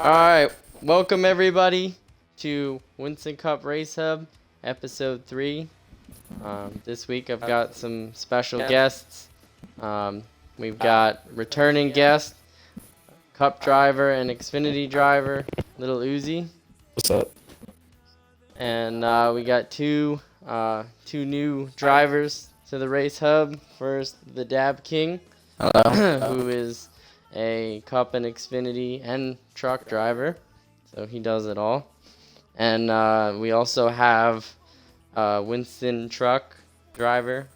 Alright, welcome everybody to Winston Cup Race Hub, episode 3. This week I've got some special guests. We've got returning guest, Cup driver and Xfinity driver, Lili Uzi. What's up? And we got two new drivers to the Race Hub. First, the Dab King, who is a Cup and Xfinity and truck driver, so he does it all. And we also have Winston truck driver,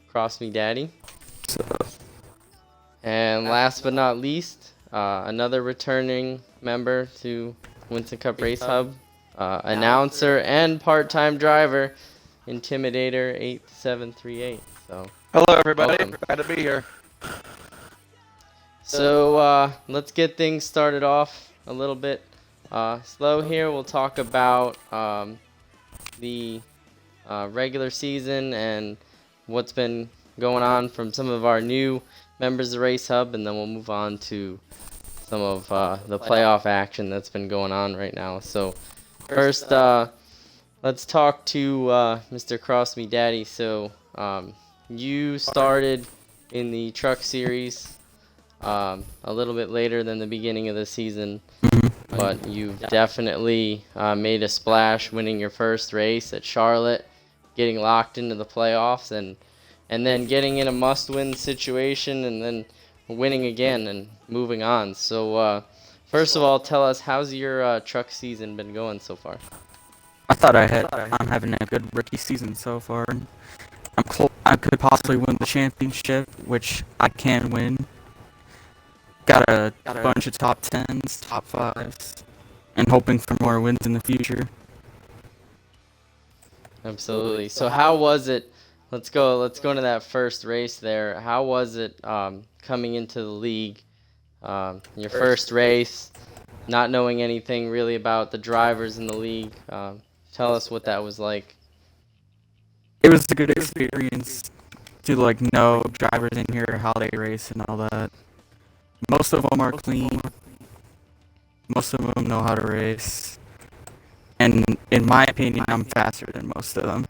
Cross Me Daddy. And last but not least, another returning member to Winston Cup Race Hub, announcer and part-time driver, Intimidator 8738. So Hello, everybody. welcome. Glad to be here. So let's get things started off a little bit slow here. We'll talk about the regular season and what's been going on from some of our new members of Race Hub, and then we'll move on to some of the playoff action that's been going on right now. So first, let's talk to Mr. Cross Me Daddy. So you started in the truck series a little bit later than the beginning of the season, but you've definitely made a splash, winning your first race at Charlotte, getting locked into the playoffs, and then getting in a must-win situation, and then winning again and moving on. So first of all, tell us, how's your truck season been going so far? I'm having a good rookie season so far. I could possibly win the championship, which I can win. Got a bunch of top 10s, top 5s, and hoping for more wins in the future. Absolutely. So how was it? Let's go into that first race there. How was it coming into the league? Your first race, not knowing anything really about the drivers in the league. Tell us what that was like. It was a good experience to know drivers in here, how they race and all that. Most of them are clean. Most of them know how to race. And in my opinion, I'm faster than most of them.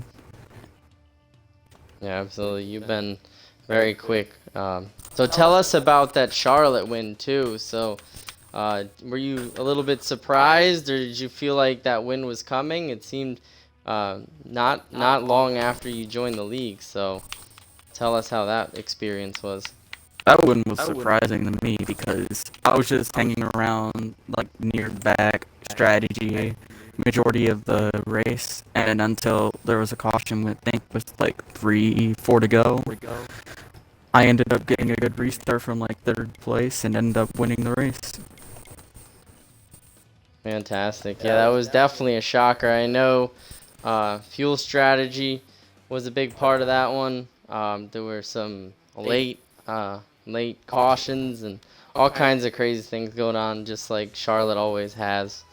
Yeah, absolutely. You've been very quick. So tell us about that Charlotte win too. So were you a little bit surprised, or did you feel like that win was coming? It seemed not long after you joined the league. So tell us how that experience was. That one was surprising to me because I was just hanging around near back strategy majority of the race, and until there was a caution with 3-4 to go, I ended up getting a good restart from third place and ended up winning the race. Fantastic. Yeah, that was definitely a shocker. I know fuel strategy was a big part of that one. There were some late cautions and all kinds of crazy things going on, just like Charlotte always has.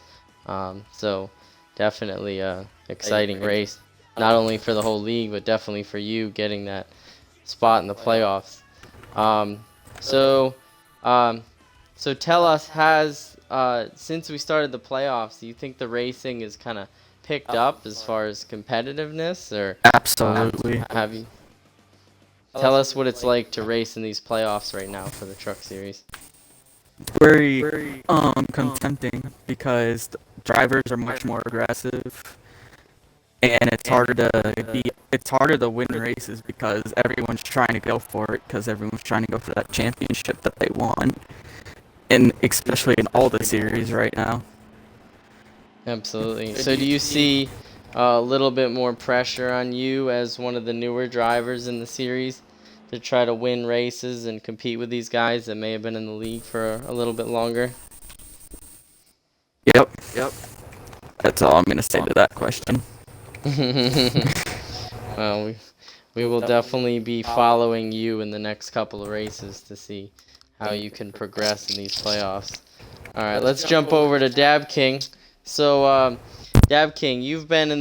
So definitely a exciting race, not only for the whole league, but definitely for you getting that spot in the playoffs. So tell us, since we started the playoffs, do you think the racing is kind of picked up as far as competitiveness, or Absolutely. have you? Tell us what it's like to race in these playoffs right now for the truck series. Very contenting because drivers are much more aggressive, and it's harder to win races because everyone's trying to go for it, because everyone's trying to go for that championship that they want, and especially in all the series right now. Absolutely. So do you see a little bit more pressure on you as one of the newer drivers in the series to try to win races and compete with these guys that may have been in the league for a little bit longer? Yep. That's all I'm going to say to that question. Well, we will definitely be following you in the next couple of races to see how you can progress in these playoffs. All right, let's jump over to Dab King. So, Dab King, you've been in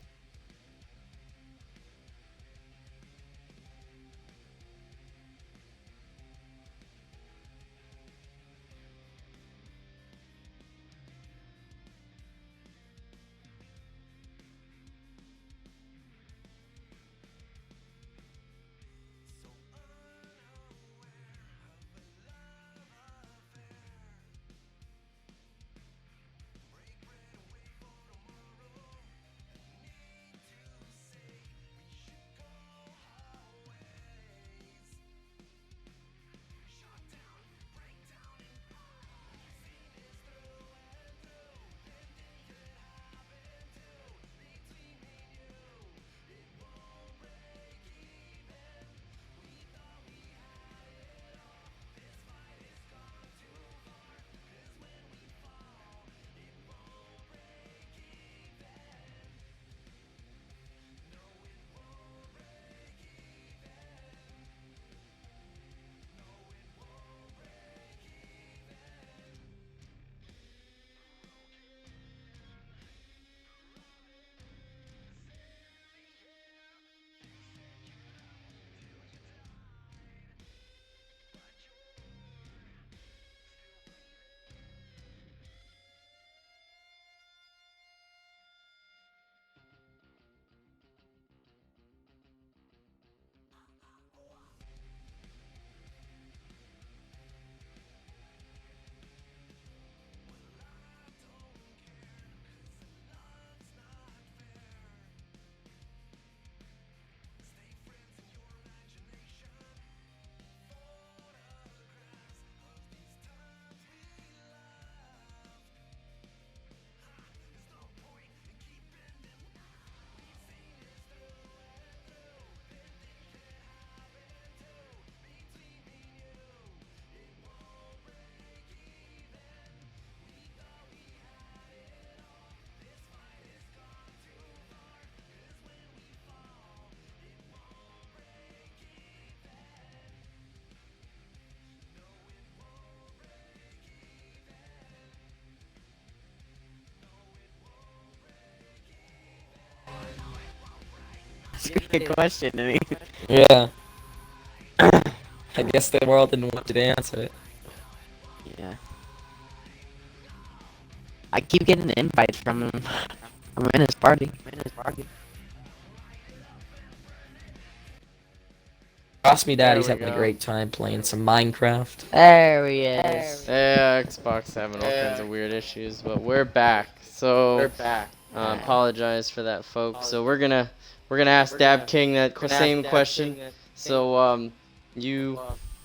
good question. I mean, Yeah. I guess the world didn't want you to answer it. yeah. I keep getting invites from his party. Trust me, Daddy's There we having a go. great time playing some Minecraft. There he is. Yeah, Xbox having all kinds of weird issues, but we're back. So apologize for that, folks. So we're gonna ask Dab King that same question. So you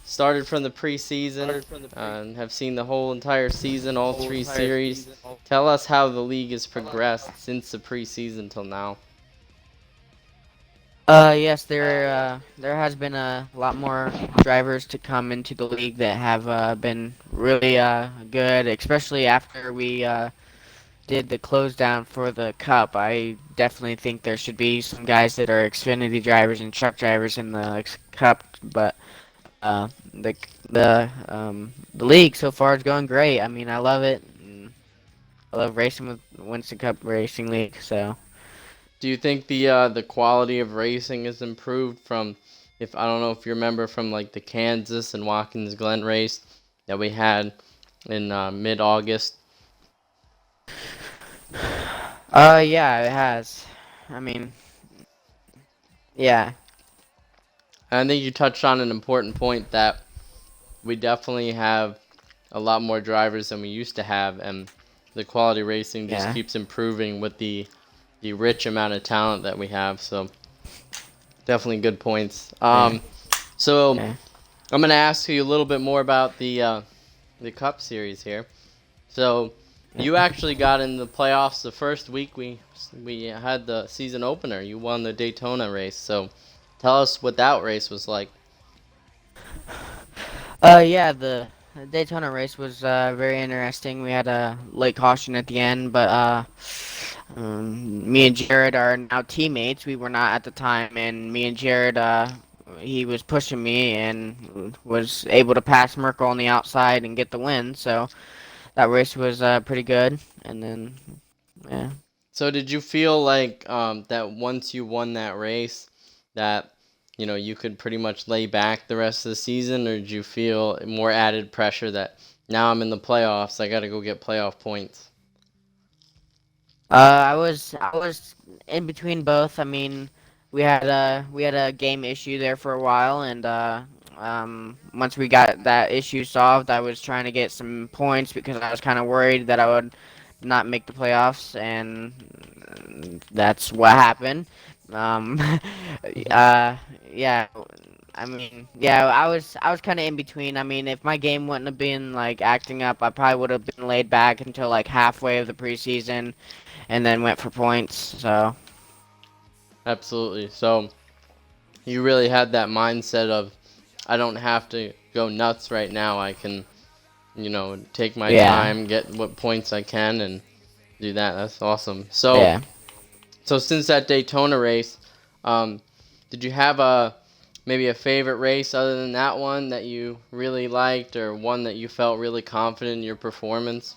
started from the preseason and have seen the whole entire season, all three series. Tell us how the league has progressed since the preseason till now. Yes, there has been a lot more drivers to come into the league that have been really good, especially after we did the close down for the cup. I definitely think there should be some guys that are Xfinity drivers and truck drivers in the cup, but the the league so far is going great. I mean, I love it. I love racing with Winston Cup Racing League. So. Do you think the quality of racing has improved from, if I don't know if you remember from like the Kansas and Watkins Glen race that we had in mid-August? Yeah, it has. I mean, yeah. I think you touched on an important point that we definitely have a lot more drivers than we used to have, and the quality of racing just Yeah. keeps improving with the rich amount of talent that we have. So definitely good points. So Okay. I'm gonna ask you a little bit more about the Cup Series here. So you actually got in the playoffs the first week we had the season opener. You won the Daytona race. So tell us what that race was like. Yeah, the Daytona race was very interesting. We had a late caution at the end, but me and Jared are now teammates. We were not at the time, and me and Jared, he was pushing me and was able to pass Merkel on the outside and get the win. So that race was pretty good. And then, yeah. So did you feel like that once you won that race that you could pretty much lay back the rest of the season, or did you feel more added pressure that now I'm in the playoffs, I got to go get playoff points? I was in between both. I mean, we had a game issue there for a while, and once we got that issue solved, I was trying to get some points because I was kind of worried that I would not make the playoffs, and that's what happened. Um, yeah. I mean, yeah, I was kind of in between. I mean, if my game wouldn't have been like acting up, I probably would have been laid back until like halfway of the preseason and then went for points. So Absolutely. So you really had that mindset of I don't have to go nuts right now. I can, take my yeah, time, get what points I can, and do that. That's awesome. So, yeah. so since that Daytona race, um, did you have maybe a favorite race other than that one that you really liked, or one that you felt really confident in your performance?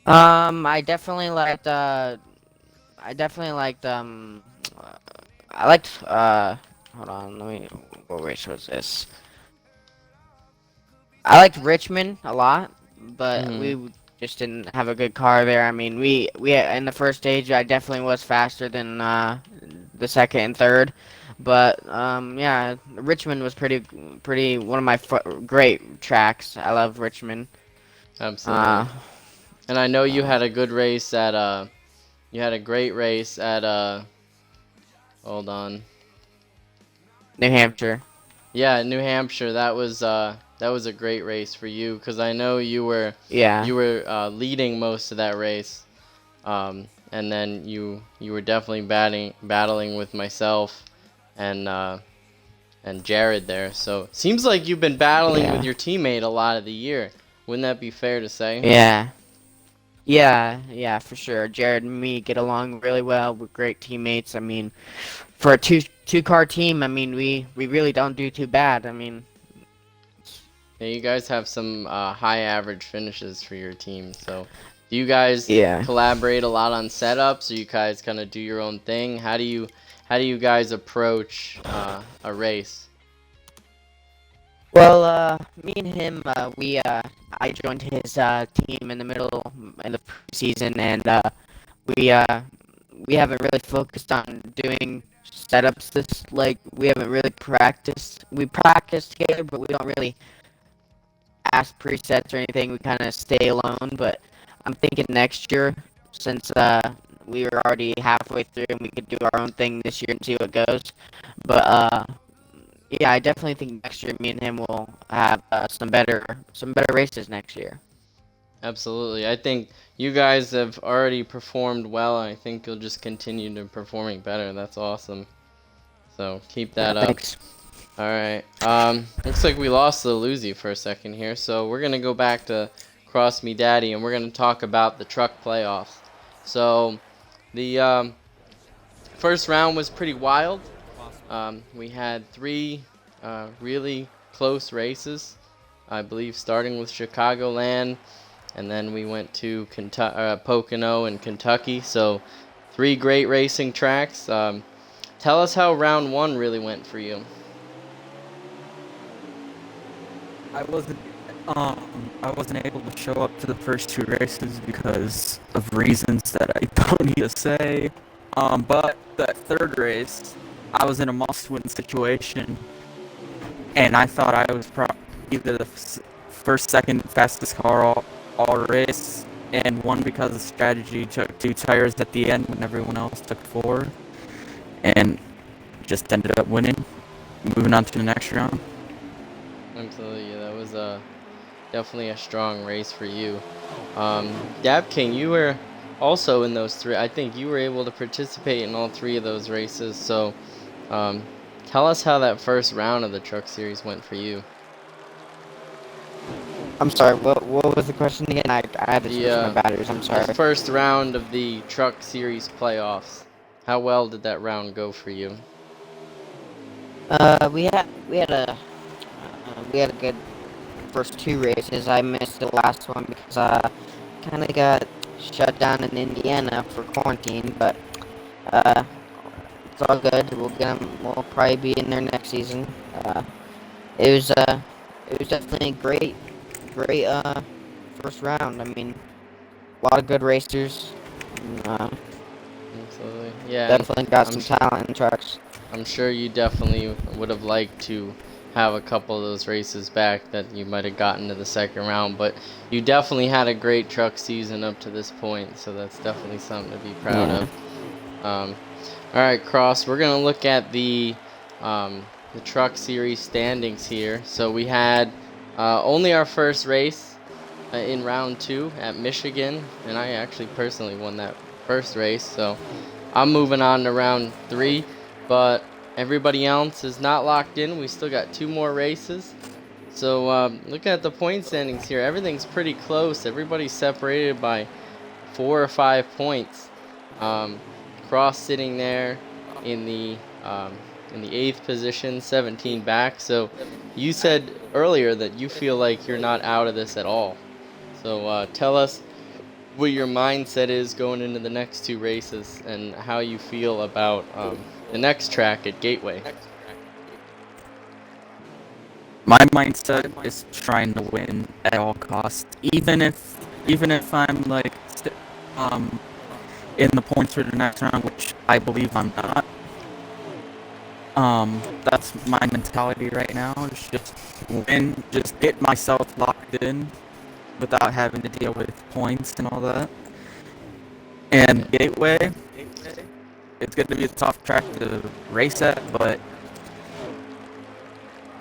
I definitely liked. I definitely liked. I liked. Hold on. Let me. What race was this? I liked Richmond a lot, but Hmm. we just didn't have a good car there. I mean, we in the first stage, I definitely was faster than the second and third, but yeah, Richmond was pretty one of my great tracks. I love Richmond. Absolutely. Uh, And I know you uh had a good race at you had a great race at hold on. New Hampshire. Yeah, New Hampshire. That was a great race for you because I know Yeah, you were leading most of that race, and then you were definitely battling with myself and Jared there. So seems like you've been battling with yeah, your teammate a lot of the year. Wouldn't that be fair to say? yeah. Yeah, for sure. Jared and me get along really well. We're great teammates. I mean, for a two car team, I mean, we really don't do too bad. I mean, Yeah, you guys have some high average finishes for your team. So, do you guys yeah. collaborate a lot on setups, or you guys kind of do your own thing? how do you guys approach a race? Well, me and him, I joined his team in the preseason, and we haven't really focused on doing setups. We haven't really practiced. We practice together, but we don't really ask presets or anything. We kind of stay alone. But I'm thinking next year, since we were already halfway through, and we could do our own thing this year and see what goes. But yeah, I definitely think next year me and him will have some better races next year. Absolutely. I think you guys have already performed well, and I think you'll just continue to performing better. That's awesome. So keep that up. Thanks. All right. Looks like we lost Lili Uzi for a second here, so we're gonna go back to Cross Me Daddy, and we're gonna talk about the truck playoffs. So the first round was pretty wild. We had three really close races, I believe, starting with Chicagoland, and then we went to Pocono and Kentucky. So three great racing tracks. Tell us how round one really went for you. I wasn't able to show up to the first two races because of reasons that I don't need to say. But that third race, I was in a must-win situation, and I thought I was either the first, second fastest car all race, and won because of strategy. Took 2 tires at the end when everyone else took 4, and just ended up winning, moving on to the next round. Absolutely, yeah, that was definitely a strong race for you. Dab King, you were also in those three. I think you were able to participate in all three of those races. So tell us how that first round of the Truck Series went for you. I'm sorry. What was the question again? I had to switch my The batteries. I'm sorry. first round of the Truck Series playoffs. How well did that round go for you? We had a good first 2 races. I missed the last one because I kind of got shut down in Indiana for quarantine, but it's all good. We'll probably be in there next season. It was definitely a great first round. I mean, a lot of good racers. Absolutely, yeah. Definitely got some talent in trucks. I'm sure you definitely would have liked to have a couple of those races back that you might have gotten to the second round, but you definitely had a great truck season up to this point, so that's definitely something to be proud of. All right, Cross, we're gonna look at the Truck Series standings here. So we had only our first race in round 2 at Michigan, and I actually personally won that first race, so I'm moving on to round 3, but everybody else is not locked in. We still got 2 more races. So looking at the point standings here, everything's pretty close. Everybody's separated by 4 or 5 points. Cross sitting there in the 8th position, 17 back. So you said earlier that you feel like you're not out of this at all. So tell us what your mindset is going into the next 2 races and how you feel about the next track at Gateway. My mindset is trying to win at all costs, even if I'm like in the points for the next round, which I believe I'm not. That's my mentality right now. Is just win, just get myself locked in without having to deal with points and all that. And Gateway, it's going to be a tough track to race at, but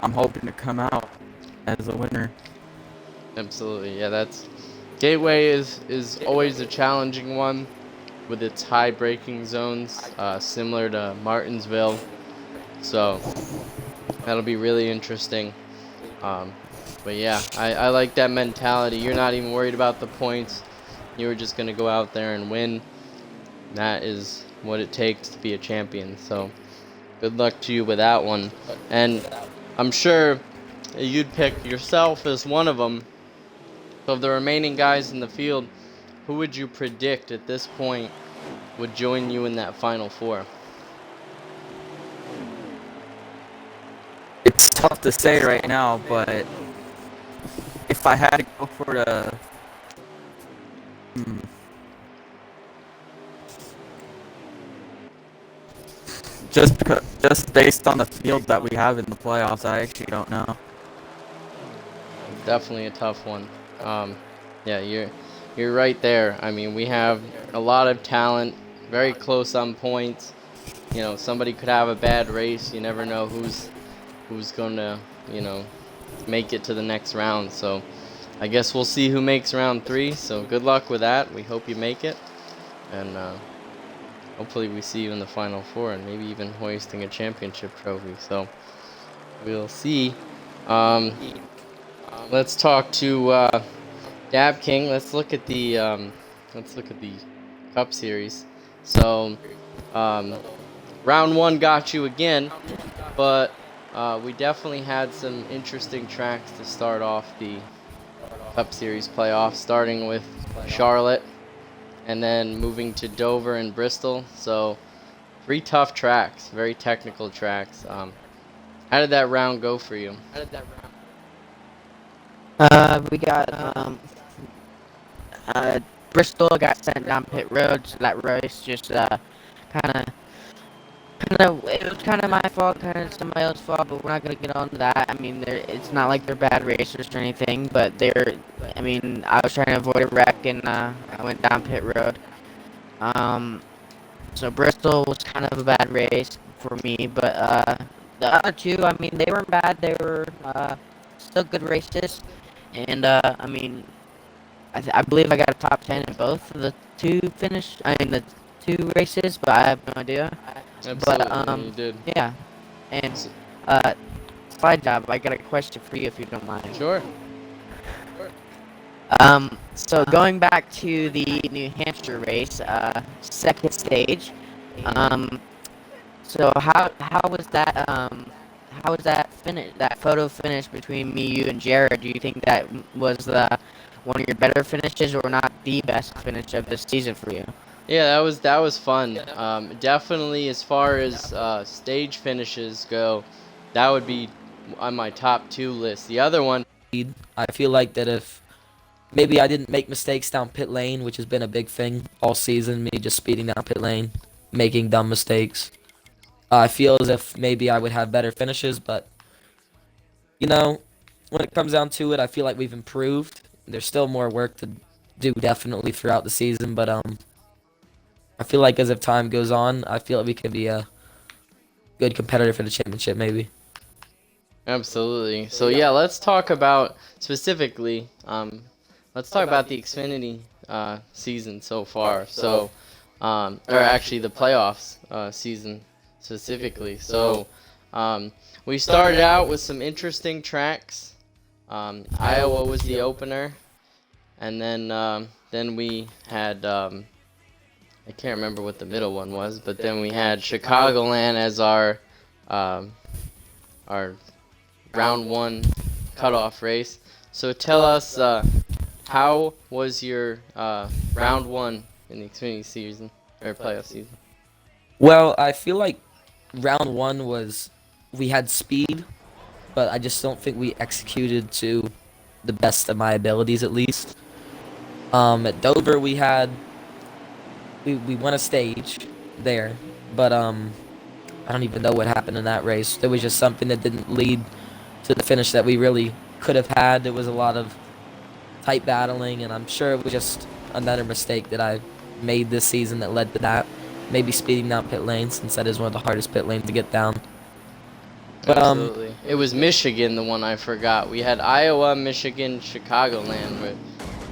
I'm hoping to come out as a winner. Absolutely, yeah. That's Gateway is always a challenging one with its high braking zones, similar to Martinsville. So that'll be really interesting. But yeah, I like that mentality. You're not even worried about the points. You were just gonna go out there and win. That is what it takes to be a champion. So good luck to you with that one. And I'm sure you'd pick yourself as one of them. So of the remaining guys in the field, who would you predict at this point would join you in that Final Four? tough to say right now, but if I had to go for the just based on the field that we have in the playoffs, I actually don't know. Definitely a tough one. Yeah, you're right there. I mean, we have a lot of talent, very close on points. You know, somebody could have a bad race. You never know who's gonna, make it to the next round. So I guess we'll see who makes round 3. So good luck with that. We hope you make it, and hopefully we see you in the final 4 and maybe even hoisting a championship trophy. So we'll see. Let's talk to Dab King. Let's look at the Cup Series. So round 1 got you again, but we definitely had some interesting tracks to start off the Cup Series playoffs, starting with Charlotte and then moving to Dover and Bristol. So 3 tough tracks, very technical tracks. How did that round go for you? We got Bristol got sent down pit road, so that race just it was kind of my fault, kind of somebody else's fault, but we're not gonna get on to that. I mean, it's not like they're bad racers or anything, but I mean, I was trying to avoid a wreck and I went down pit road. So Bristol was kind of a bad race for me, but the other 2, I mean, they weren't bad. They were still good races, and I mean, I believe I got a top 10 in both of the 2 the 2 races, but I have no idea. Absolutely, But you did. yeah, and Slide Job, I got a question for you if you don't mind. Sure. So going back to the New Hampshire race, second stage, so how was that finish, that photo finish between me, you, and Jared? Do you think that was one of your better finishes, or not the best finish of the season for you? Yeah, that was fun. Definitely, as far as stage finishes go, that would be on my top 2 list. The other one, I feel like that if maybe I didn't make mistakes down pit lane, which has been a big thing all season, me just speeding down pit lane, making dumb mistakes. I feel as if maybe I would have better finishes, but when it comes down to it, I feel like we've improved. There's still more work to do definitely throughout the season, but I feel like as if time goes on, I feel like we could be a good competitor for the championship, maybe. absolutely. So yeah, let's talk about specifically. Let's talk about the Xfinity season so far. So, or actually the playoffs season specifically. So, we started out with some interesting tracks. Iowa was the opener, and then we had I can't remember what the middle one was, but then we had Chicagoland as our round 1 cutoff race. So tell us, how was your round 1 in the Xfinity season or playoff season? Well, I feel like round 1 we had speed, but I just don't think we executed to the best of my abilities, at least. At Dover we won a stage there, but I don't even know what happened in that race. There was just something that didn't lead to the finish that we really could have had. There was a lot of tight battling, and I'm sure it was just another mistake that I made this season that led to that. Maybe speeding down pit lane, since that is one of the hardest pit lanes to get down. But Absolutely. It was Michigan, the one I forgot. We had Iowa, Michigan, Chicagoland with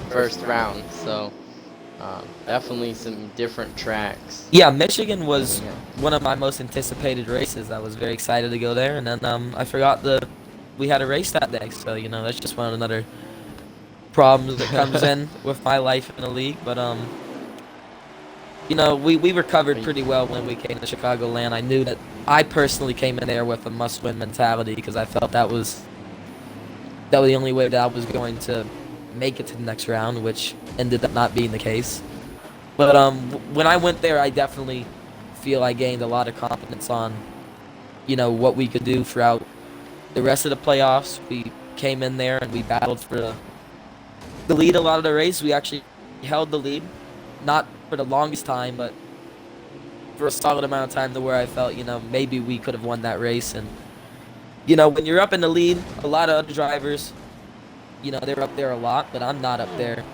first round. So definitely some different tracks. yeah, Michigan was one of my most anticipated races. I was very excited to go there, and then I forgot we had a race that day. So that's just one of another problems that comes in with my life in the league. But we recovered pretty well when we came to Chicagoland. I knew that I personally came in there with a must-win mentality because I felt that was the only way that I was going to make it to the next round, which ended up not being the case. But when I went there, I definitely feel I gained a lot of confidence on what we could do throughout the rest of the playoffs, we came in there and we battled for the lead a lot of the race. We actually held the lead, not for the longest time, but for a solid amount of time to where I felt, maybe we could have won that race. And, when you're up in the lead, a lot of other drivers, they're up there a lot, but I'm not up there,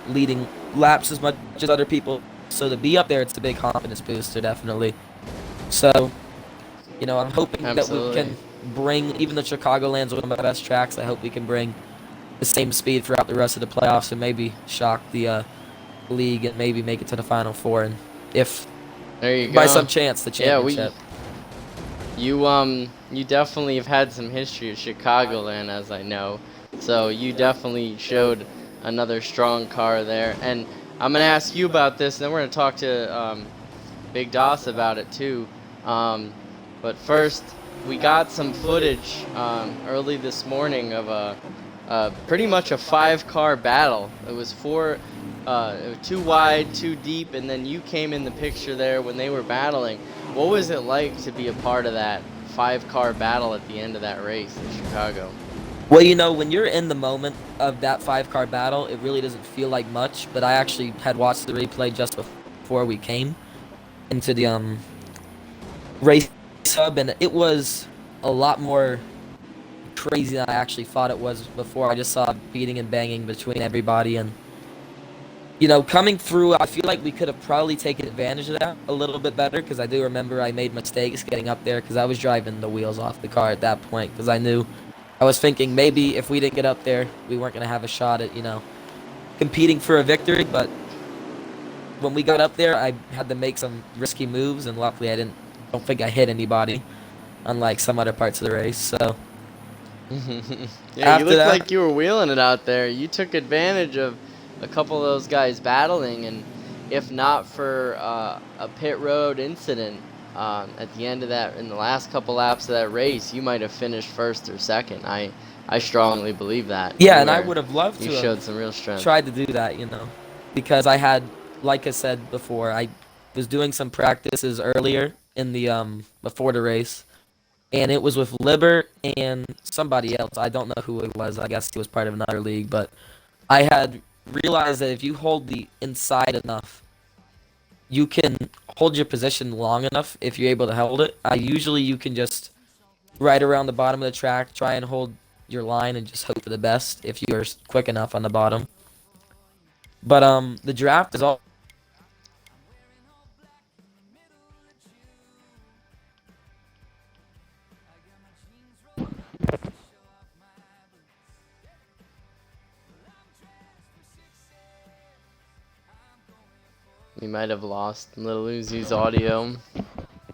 leading laps as much as other people. So to be up there, it's a big confidence booster, definitely. So, I'm hoping Absolutely. that we can bring, even though Chicagoland's one of my best tracks, I hope we can bring the same speed throughout the rest of the playoffs and maybe shock the league and maybe make it to the Final Four. And if, There you go. by some chance, the Yeah, championship. you definitely have had some history at Chicagoland, as I know. So you definitely showed another strong car there. And I'm gonna ask you about this, and then we're gonna talk to Big Doss about it too. But first, we got some footage early this morning of pretty much a 5-car battle. It was it was 2 wide, 2 deep, and then you came in the picture there when they were battling. What was it like to be a part of that 5-car battle at the end of that race in Chicago? Well, when you're in the moment of that 5-car battle, it really doesn't feel like much. But I actually had watched the replay just before we came into the race hub, and it was a lot more crazy than I actually thought it was before. I just saw beating and banging between everybody, and coming through, I feel like we could have probably taken advantage of that a little bit better, because I do remember I made mistakes getting up there because I was driving the wheels off the car at that point, because I was thinking maybe if we didn't get up there, we weren't going to have a shot at, competing for a victory. But when we got up there, I had to make some risky moves, and luckily I don't think I hit anybody, unlike some other parts of the race. So Yeah, you looked that- like you were wheeling it out there. You took advantage of a couple of those guys battling, and if not for a pit road incident at the end of that, in the last couple laps of that race, you might have finished first or second. I strongly believe that. yeah, and I would have loved to You have showed some real strength. tried to do that, because I had, like I said before, I was doing some practices earlier in the before the race, and it was with Liber and somebody else. I don't know who it was. I guess he was part of another league, but I had realized that if you hold the inside enough, you can hold your position long enough if you're able to hold it. Usually you can just right around the bottom of the track, try and hold your line and just hope for the best if you're quick enough on the bottom. But the draft is all. We might have lost Lil Uzi's audio.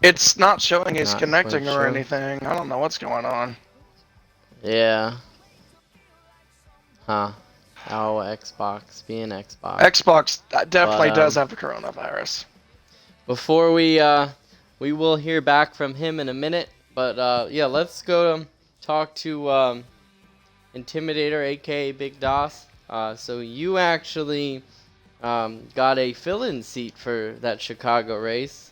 It's not showing he's Not connecting quite or sure. anything. I don't know what's going on. Yeah. Huh. Oh, Xbox being Xbox. Xbox definitely But, does have the coronavirus. Before we will hear back from him in a minute, but yeah, let's go talk to Intimidator, aka Big Doss. So you actually got a fill-in seat for that Chicago race.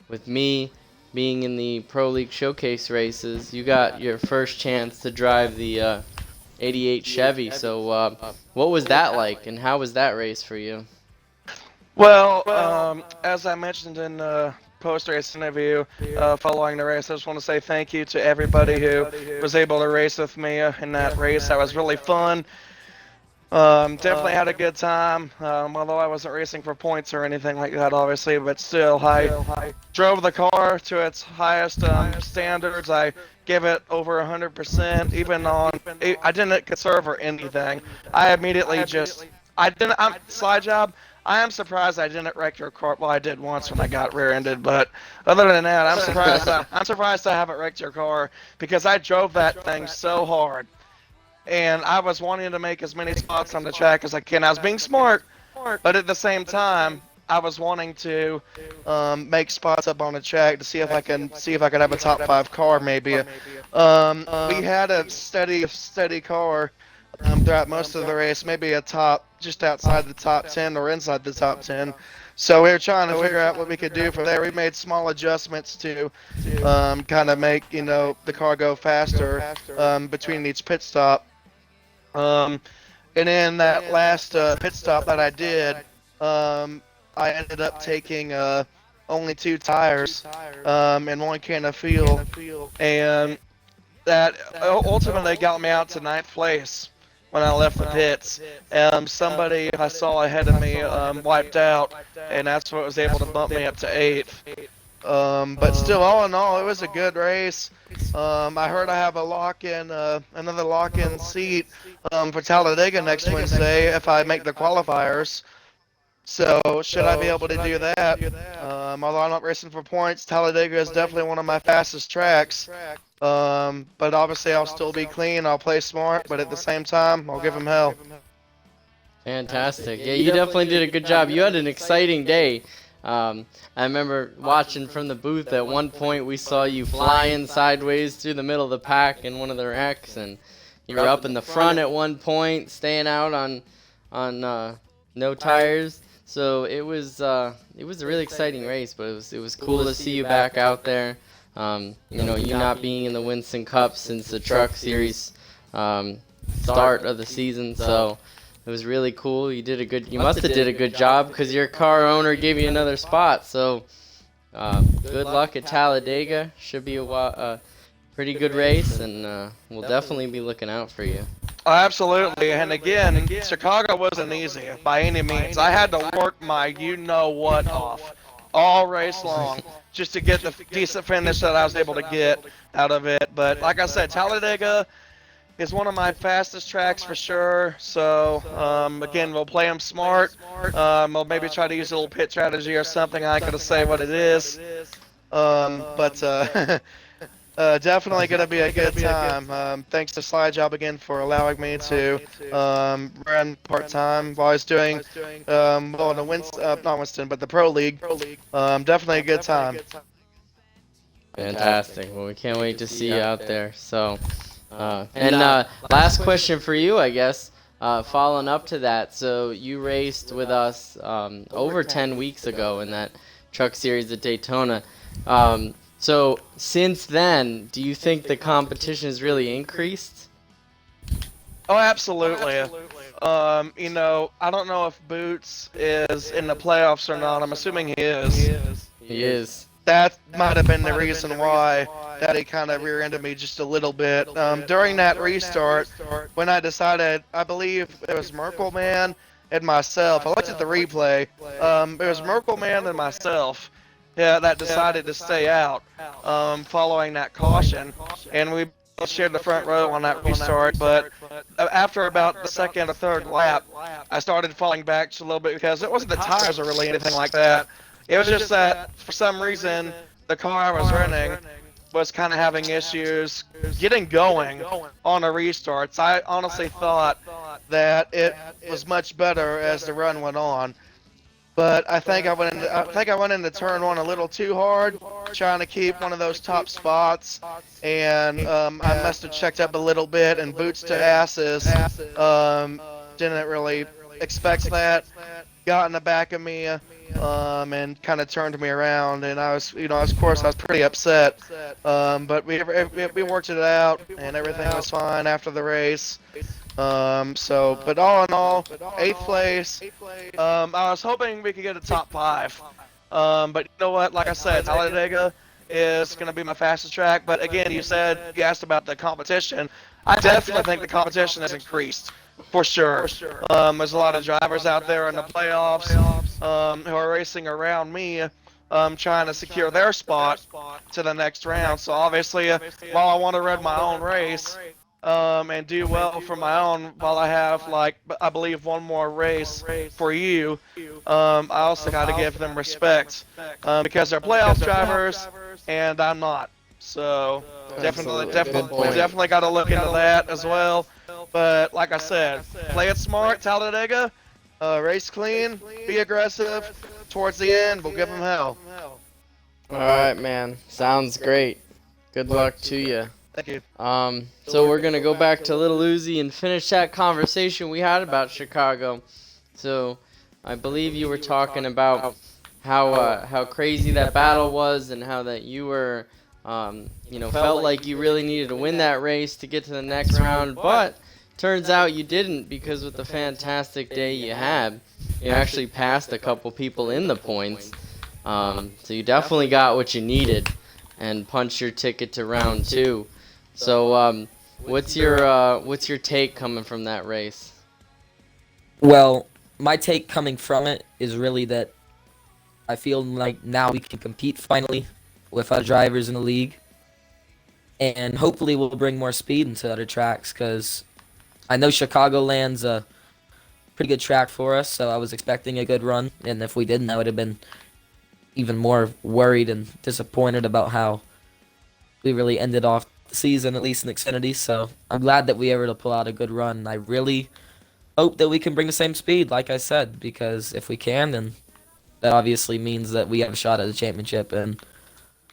With me being in the Pro League Showcase races, you got your first chance to drive the 88 Chevy. So what was that like, and how was that race for you? Well, as I mentioned in the post-race interview following the race, I just want to say thank you to everybody who was able to race with me in that race. That was really fun. Definitely had a good time, although I wasn't racing for points or anything like that, obviously, but still, I drove the car to its highest standards. I give it over 100%, even on, I didn't conserve or anything. I immediately slide job, I am surprised I didn't wreck your car. Well, I did once when I got rear-ended, but other than that, I'm surprised I haven't wrecked your car, because I drove that thing so hard. And I was wanting to make as many spots on the track as I can. I was being smart, but at the same time, I was wanting to make spots up on the track to see if I could have a top 5 car maybe. We had a steady car throughout most of the race, maybe a top just outside the top 10 or inside the top 10. So we were trying to figure out what we could do from there. We made small adjustments to kind of make the car go faster between each pit stop. And then that last pit stop that I did, I ended up taking only 2 tires and 1 can of fuel, and that ultimately got me out to 9th place when I left the pits. Somebody I saw ahead of me wiped out, and that's what was able to bump me up to 8th. But still, all in all, it was a good race. I heard I have a another lock-in seat for Talladega next Wednesday if I make the qualifiers. So should I be able to do that? Although I'm not racing for points, Talladega is definitely one of my fastest tracks. But obviously I'll still be clean. I'll play smart, but at the same time, I'll give them hell. Fantastic. Yeah, you definitely did a good job. You had an exciting day. I remember watching from the booth. At one point, we saw you flying sideways through the middle of the pack in one of the wrecks, and you were up in the front at one point, staying out on no tires. So it was a really exciting race, but it was cool to see you back out there. You not being in the Winston Cup since the Truck Series start of the season, so it was really cool. You must have did a good job because your car owner gave you another spot. So good luck at Talladega. Should be a pretty good race, and we'll definitely be looking out for you. Oh, absolutely, and again, Chicago wasn't easy by any means. I had to work my you-know-what off all race long just to get the decent finish that I was able to get out of it. But like I said, Talladega is one of my fastest tracks for sure. So again, we'll play them smart. We'll maybe try to use a little pit strategy or something. I ain't gonna say what it is, but definitely gonna be a good time. Thanks to Slide Job again for allowing me to run part-time while I was doing not Winston, but the Pro League. Definitely a good time. Fantastic. Well, we can't wait to see you out there. So, last question for you, I guess. Following up to that, so you raced with us over 10 weeks ago in that Truck Series at Daytona. So since then, do you think the competition has really increased? Oh, absolutely. I don't know if Boots is in the playoffs or not. I'm assuming he is. He is. That might have been the reason why that he kind of rear-ended me just a little bit. During that restart, when I decided, I believe it was Merkel Man and myself. I looked at the replay. It was Merkel Man and myself. Yeah, that decided to stay out following that caution, and we both shared the front row on that restart. But after about the second or third lap, I started falling back just a little bit because it wasn't the tires or really anything like that. It was just that for some reason the car I was running was kind of having issues getting going on the restarts. I honestly thought that it was much better as the run went on. But I think I went into turn 1 a little too hard, trying to keep one of those top spots, and I must have checked up a little bit. And Boots to asses didn't really expect that. Got in the back of me and kind of turned me around, and I was, of course, I was pretty upset. But we worked it out, and everything was fine after the race. But all in all, 8th place. I was hoping we could get a top 5. But you know what? Like I said, Talladega is going to be my fastest track. But again, you asked about the competition. I definitely think the competition has increased, for sure. There's a lot of drivers out there in the playoffs who are racing around me, trying to secure their spot to the next round. So obviously, while I want to run my own race, and do well for my own, while I have, I believe, one more race for you, I also got to give them respect, because they're playoff drivers and I'm not. So definitely got to look into that as well. But like I said, play it smart, Talladega, race clean, be aggressive. Towards the end, we'll give them hell. All right, man. Sounds great. Good luck to you. Thank you. So we're gonna go back to Lil Uzi and finish that conversation we had about Chicago. So I believe you were talking about how crazy that battle was, and how that you were, felt like you really needed to win that race to get to the next round, but turns out you didn't, because with the fantastic day you had, you actually passed a couple people in the points. So you definitely got what you needed and punched your ticket to round 2. So what's your take coming from that race? Well, my take coming from it is really that I feel like now we can compete finally with other drivers in the league. And hopefully we'll bring more speed into other tracks, because I know Chicagoland's a pretty good track for us, so I was expecting a good run. And if we didn't, I would have been even more worried and disappointed about how we really ended off the season, at least in Xfinity. So I'm glad that we were able to pull out a good run. I really hope that we can bring the same speed, like I said, because if we can, then that obviously means that we have a shot at the championship, and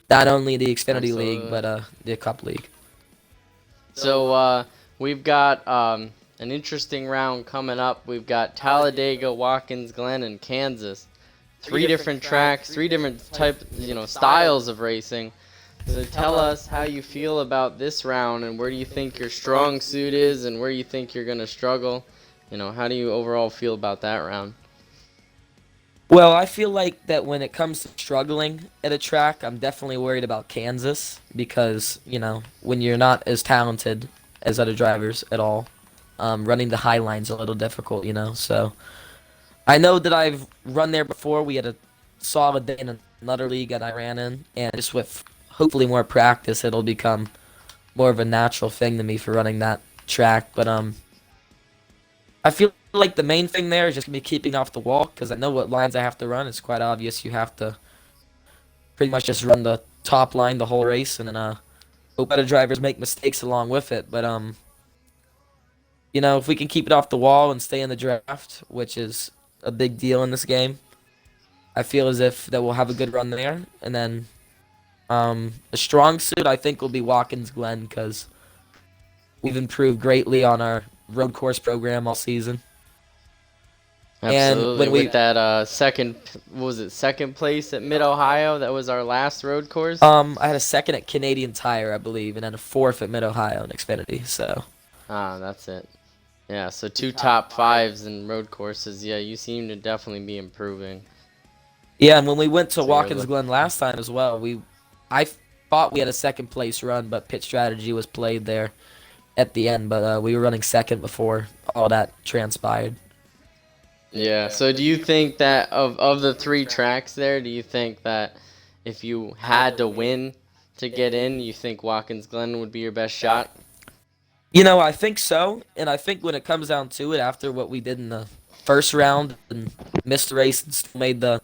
not only the Xfinity League, but the Cup League. So we've got an interesting round coming up. We've got Talladega, Watkins Glen, and Kansas. 3 different tracks, 3 different styles of racing. So tell us how you feel about this round, and where do you think your strong suit is, and where you think you're going to struggle. How do you overall feel about that round? Well, I feel like that when it comes to struggling at a track, I'm definitely worried about Kansas, because, when you're not as talented as other drivers at all, running the high line's a little difficult, so I know that I've run there before. We had a solid day in another league that I ran in, and just with hopefully more practice, it'll become more of a natural thing to me for running that track. But I feel like the main thing there is just gonna be keeping off the wall, because I know what lines I have to run. It's quite obvious. You have to pretty much just run the top line the whole race, and then hope other drivers make mistakes along with it. But if we can keep it off the wall and stay in the draft, which is a big deal in this game, I feel as if that we'll have a good run there. And then a strong suit, I think, will be Watkins Glen, because we've improved greatly on our road course program all season. Absolutely. And when with that second place at Mid-Ohio? That was our last road course. I had a second at Canadian Tire, I believe, and then a 4th at Mid-Ohio in Xfinity. So That's it. Yeah, so 2 top 5s in road courses. Yeah, you seem to definitely be improving. yeah, and when we went to So Watkins Glen last time as well, I thought we had a second place run, but pit strategy was played there at the end. But we were running second before all that transpired. Yeah, so do you think that of the 3 tracks there, do you think that if you had to win to get in, you think Watkins Glen would be your best shot? I think so, and I think when it comes down to it, after what we did in the first round and missed the race and still made the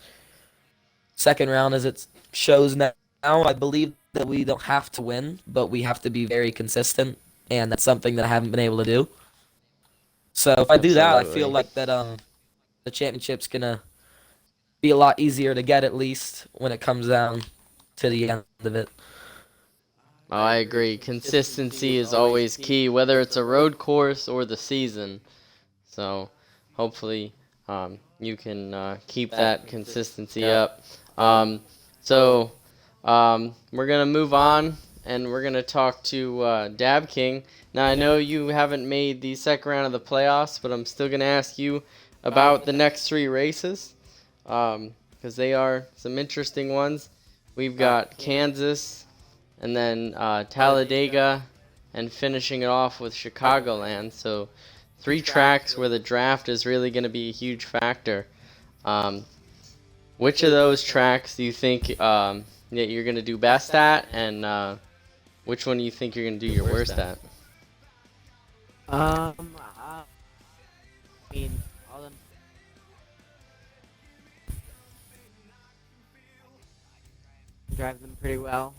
second round as it shows now, I believe that we don't have to win, but we have to be very consistent, and that's something that I haven't been able to do. So if I do that, I feel like that the championship's gonna be a lot easier to get, at least when it comes down to the end of it. Oh, I agree. Consistency is always key, whether it's a road course or the season. So hopefully you can keep that consistency up. We're going to move on, and we're going to talk to Dab King. Now, I know you haven't made the second round of the playoffs, but I'm still going to ask you about the next 3 races, because they are some interesting ones. We've got Kansas, and then Talladega, and finishing it off with Chicagoland. So 3 tracks where the draft is really going to be a huge factor. Which of those tracks do you think that you're going to do best at, and which one do you think you're going to do your worst at? I mean, all them drive them pretty well.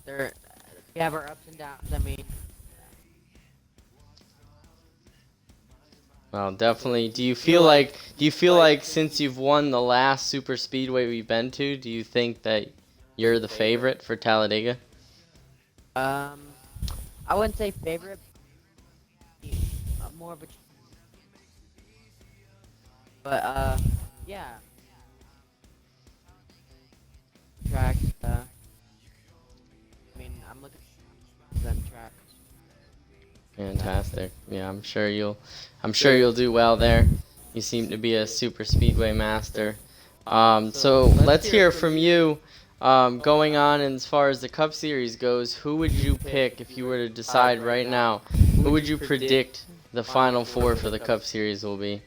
We have our ups and downs. I mean, Well, definitely. Do you feel like since you've won the last super speedway we've been to, do you think that you're the favorite for Talladega? I wouldn't say favorite. More of a But yeah, tracks. I mean, I'm looking for them tracks. Fantastic. Yeah, I'm sure you'll do well there. You seem to be a super speedway master. So let's hear from you. Going on as far as the Cup Series goes, who would you pick if you were to decide right now? Who would you predict the final four for the Cup Series will be?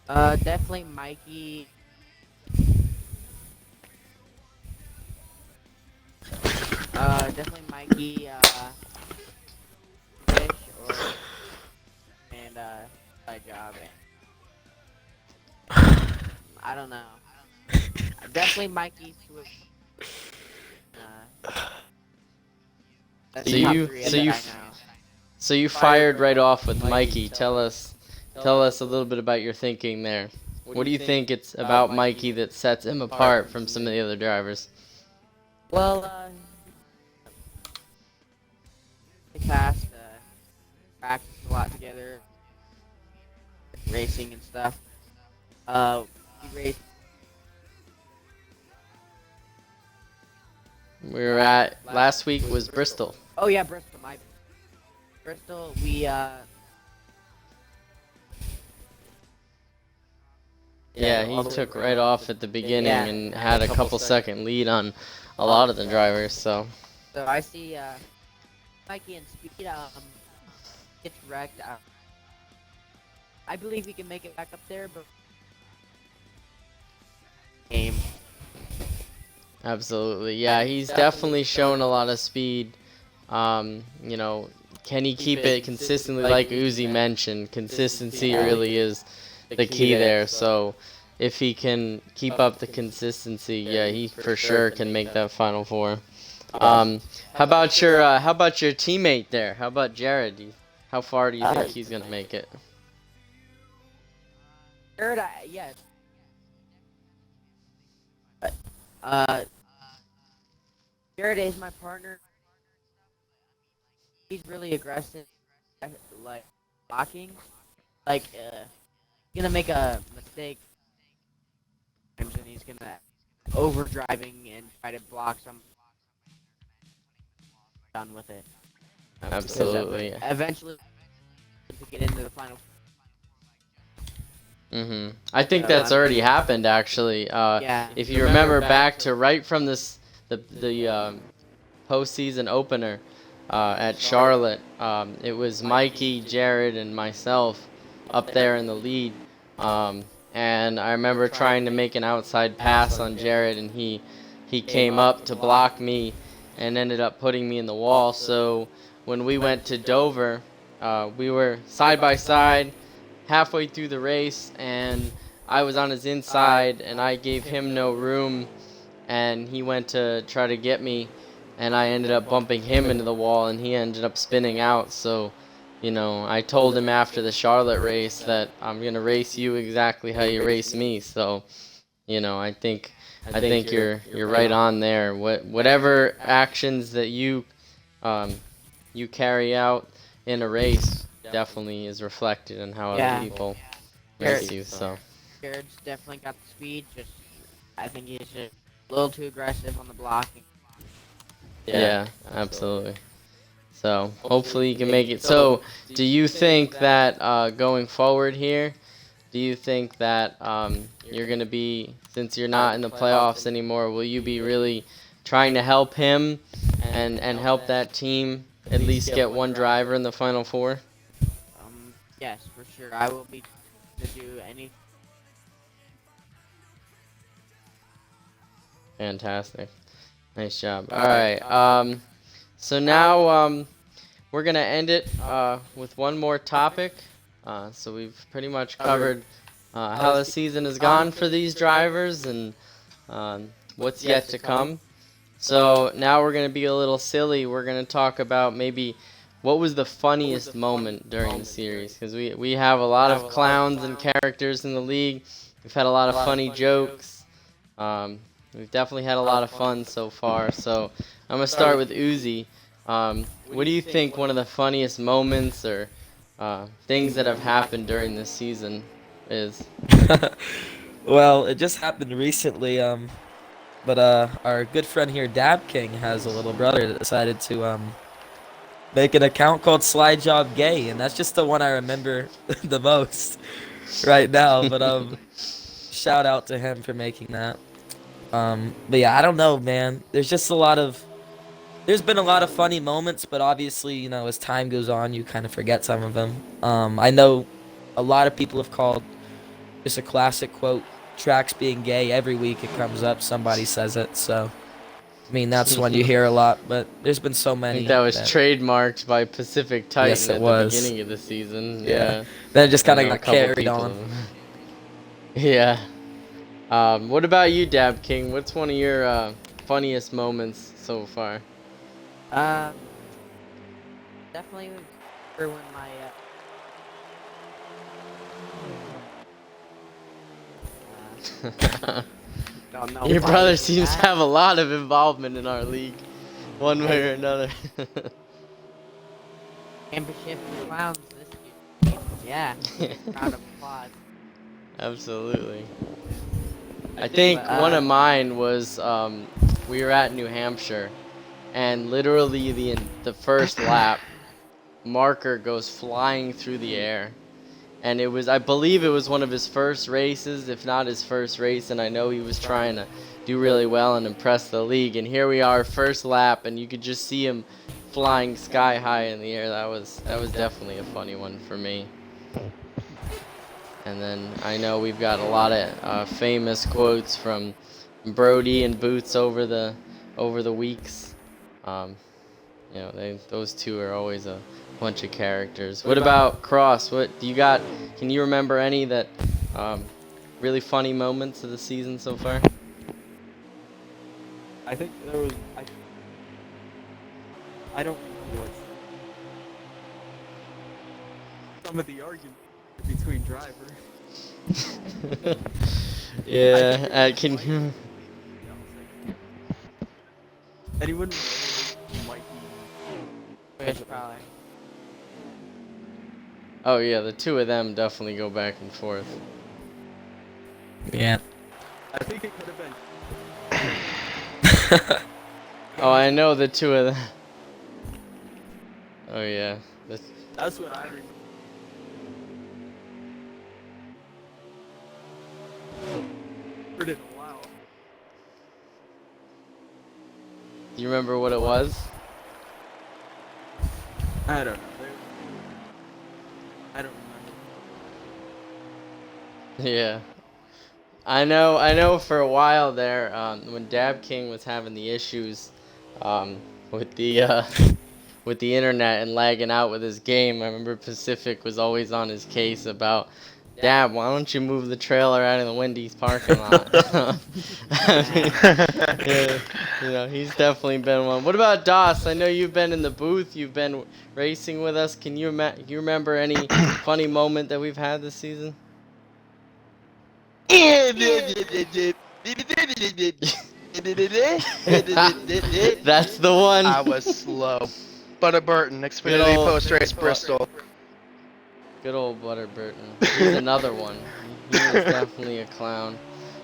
Definitely Mikey. Definitely Mikey. Fish or and my job. I don't know. Definitely Mikey Swift. That's So the top you- three so that you I f- know. So you fired right off with Mikey. Tell us a little bit about your thinking there. What do you think it's about Mikey that sets him apart from some of the other drivers? Well, they passed, practiced a lot together, racing and stuff. We raced. We were at last week was Bristol. Oh yeah, Bristol. Bristol. Yeah, he took right off at the beginning and had a couple second lead on a lot of the drivers. So So I see Mikey and Speed gets wrecked. I believe he can make it back up there, but game. absolutely, yeah, he's definitely shown a lot of speed. Can he keep it consistently? Like Uzi mentioned, consistency really is the key there. So if he can keep up the consistency, yeah, he for sure can make that final four. How about your teammate there? How about Jared? How far do you think he's gonna make it? Third, yes. Uh, Jared is my partner. He's really aggressive, like blocking. Like, he's gonna make a mistake, and he's gonna overdriving and try to block some. Done with it. Absolutely. Eventually, to get into the final. I think that's already happened actually. Yeah. If you remember back to right from the postseason opener at Charlotte, it was Mikey, Jared, and myself up there in the lead. And I remember trying to make an outside pass on Jared, and he came up to block me and ended up putting me in the wall. So when we went to Dover, we were side by side halfway through the race, and I was on his inside, and I gave him no room, and he went to try to get me, and I ended up bumping him into the wall, and he ended up spinning out. So, I told him after the Charlotte race that I'm gonna race you exactly how you race me. So, I think you're right on there. Whatever actions that you carry out in a race definitely is reflected in how Yeah. other people Jared- race you. So Jared's definitely got the speed. I think he's just a little too aggressive on the blocking. yeah, absolutely. So hopefully you can make it. So do you think that going forward here, do you think that you're going to be, since you're not in the playoffs anymore, will you be really trying to help him and help that team at least get one driver in the Final Four? Yes, for sure. I will be to do any. Fantastic. Nice job. All right. So now we're going to end it with one more topic. So we've pretty much covered how the season has gone for these drivers and what's yet to come. So now we're going to be a little silly. We're going to talk about maybe what was the funniest moment during the series, because we have a lot of clowns and characters in the league. We've had a lot of funny jokes. We've definitely had a lot of fun so far. So I'm going to start with Uzi. What do you think one of the funniest moments or things that have happened during this season is? Well, it just happened recently. But our good friend here, Dab King, has a little brother that decided to make an account called Slide Job Gay, and that's just the one I remember the most right now. But shout out to him for making that. But yeah, I don't know, man. There's been a lot of funny moments, but obviously, you know, as time goes on, you kind of forget some of them. I know a lot of people have called just a classic quote, "Tracks being gay." Every week it comes up, somebody says it. So, I mean, that's one you hear a lot, but there's been so I many think that was trademarked by Pacific Titan Yes, it at was. the beginning of the season. Yeah. Then it just I kind of know a got couple carried people. on. Yeah. What about you, Dab King? What's one of your funniest moments so far? Definitely remember when my don't know Your why brother you did seems to that. have a lot of involvement in our league, one way or another. Championship clowns this year. Yeah. Round of applause. Absolutely. I think one of mine was we were at New Hampshire, and literally the first lap, Marker goes flying through the air, and I believe it was one of his first races, if not his first race, and I know he was trying to do really well and impress the league. And here we are, first lap, and you could just see him flying sky high in the air. That was definitely a funny one for me. And then I know we've got a lot of famous quotes from Brody and Boots over the weeks. You know, those two are always a bunch of characters. What about Cross? What do you got? Can you remember any that really funny moments of the season so far? I think there was. I don't remember what some of the argument between drivers. Yeah, can you? Anyone might be. Fish probably. Oh yeah, the two of them definitely go back and forth. Yeah. I think it could have been. Oh, I know the two of them. Oh yeah. That's what I remember. Heard it a while. Do you remember what it was? I don't know. I don't remember. Yeah. I know for a while there, when Dab King was having the issues with the with the internet and lagging out with his game, I remember Pacific was always on his case about, Dab, why don't you move the trailer out of the Wendy's parking lot? I mean, yeah, you know, he's definitely been one. What about Doss? I know you've been in the booth, you've been racing with us. Can you remember any funny moment that we've had this season? That's the one. I was slow. Butter Burton, Xfinity old- Post Race Bristol. Good old Butter Burton. He's another one. He is definitely a clown.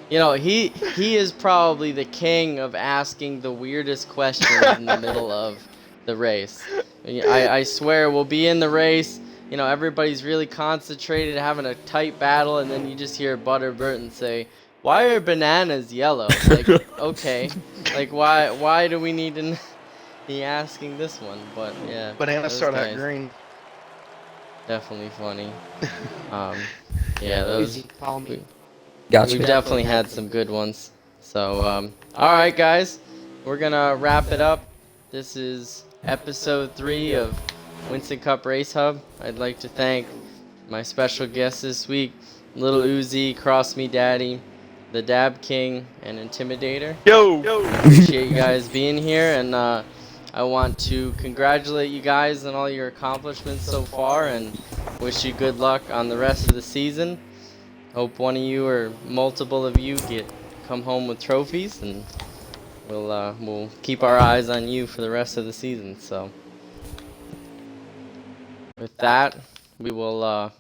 You know, he is probably the king of asking the weirdest questions in the middle of the race. I swear, we'll be in the race, you know, everybody's really concentrated, having a tight battle, and then you just hear Butter Burton say, "Why are bananas yellow?" Like, okay, like why do we need to be asking this one? But yeah, Bananas those start out guys, green. definitely funny. Yeah, those. Uzi, call me. Gotcha. We've definitely had some good ones. So, all right, guys, we're gonna wrap it up. This is episode 3 of Winston Cup Race Hub. I'd like to thank my special guests this week, Lil Uzi, Cross Me Daddy, the Dab King, and Intimidator. Yo! Appreciate you guys being here, and I want to congratulate you guys on all your accomplishments so far, and wish you good luck on the rest of the season. Hope one of you or multiple of you come home with trophies, and we'll keep our eyes on you for the rest of the season. So with that, we will